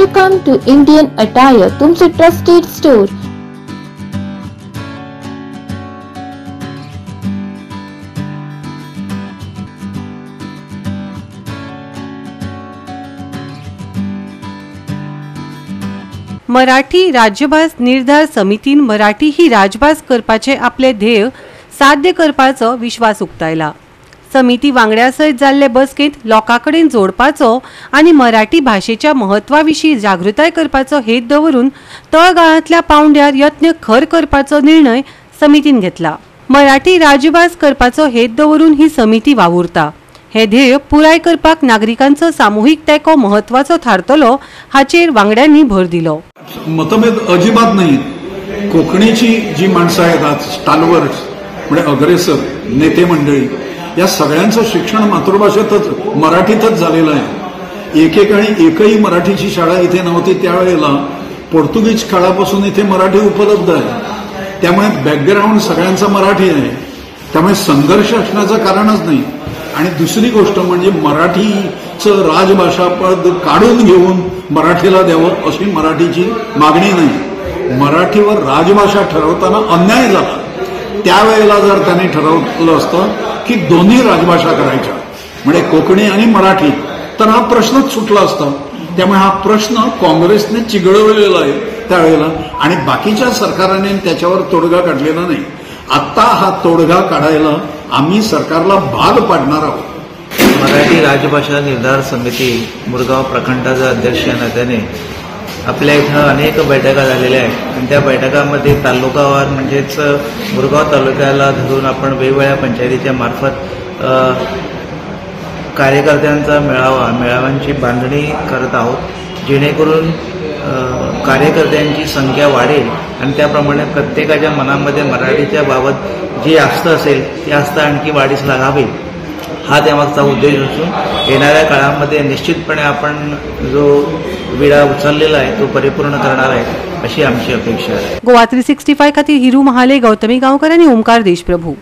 Welcome to Indian Attire, तुमचे trusted store. Marathi राज्यभास निर्धार समितीन मराठी ही राजभास करपाचे आपले ध्येय साध्य करपाचो विश्वास उक्तायला। समिती वांगड्या सयत जाल्ले बसकेंत लोकांकडेन जोडपाचो आनी मराठी भाषेच्या महत्वाविशीं जागृताय करपाचो हेत दवरून तळगाळांतल्या पावंड्यार यत्न खर करपाचो निर्णय समितीन घेतला। मराठी राजभास करपाचो हेत दवरून ही समिती वावुरता। हे ध्येय पुराय करपाक नागरिकांचो सामुहीक तेको महत्वाचो थारतलो हाचेर वांगड्यांनी भर दिलो। मतभेद अजिबात नाही। कोकणीची जी माणसं आहेत आज स्टालवर्ड्स म्हणजे अग्रेसर नेते मंडळी या सगळ्यांचं शिक्षण मातृभाषेतच मराठीतच झालेलं आहे। एकेकाळी एकही मराठीची शाळा इथे नव्हती, त्यावेळेला पोर्तुगीज काळापासून इथे मराठी उपलब्ध आहे। त्यामुळे बॅकग्राऊंड सगळ्यांचा मराठी आहे, त्यामुळे संघर्ष असण्याचं कारणच नाही। आणि दुसरी गोष्ट म्हणजे मराठीचं राजभाषा पद काढून घेऊन मराठीला द्यावं अशी मराठीची मागणी नाही। मराठीवर राजभाषा ठरवताना अन्याय झाला। त्यावेळेला जर त्यांनी ठरवलं असतं की दोन्ही राजभाषा करायच्या म्हणजे कोकणी आणि मराठी, तर हा प्रश्नच सुटला असता। त्यामुळे हा प्रश्न काँग्रेसने चिघळवलेला आहे त्यावेळेला, आणि बाकीच्या सरकारांनी त्याच्यावर तोडगा काढलेला नाही। आता हा तोडगा काढायला आम्ही सरकारला भाग पाडणार आहोत। मराठी राजभाषा निर्धार समिती मुरगाव प्रखंडाचा अध्यक्ष या नात्याने आपल्या इथं अनेक बैठका झालेल्या आहेत आणि त्या बैठकांमध्ये तालुकावार म्हणजेच मुरगाव तालुक्याला धरून आपण वेगवेगळ्या पंचायतीच्या मार्फत कार्यकर्त्यांचा मेळाव्यांची बांधणी करत आहोत, जेणेकरून कार्यकर्त्यांची संख्या वाढेल आणि त्याप्रमाणे प्रत्येकाच्या मनामध्ये मराठीच्या बाबत जी आस्था असेल ती आस्था आणखी वाढीस लागावी हा त्यामागचा उद्देश असून येणाऱ्या काळामध्ये निश्चितपणे आपण जो विडा उचललेला आहे तो परिपूर्ण करणार आहे अशी आमची अपेक्षा आहे। गोवा 365 खातीर हिरू महाले, गौतमी गांवकर आणि ओमकार देशप्रभू।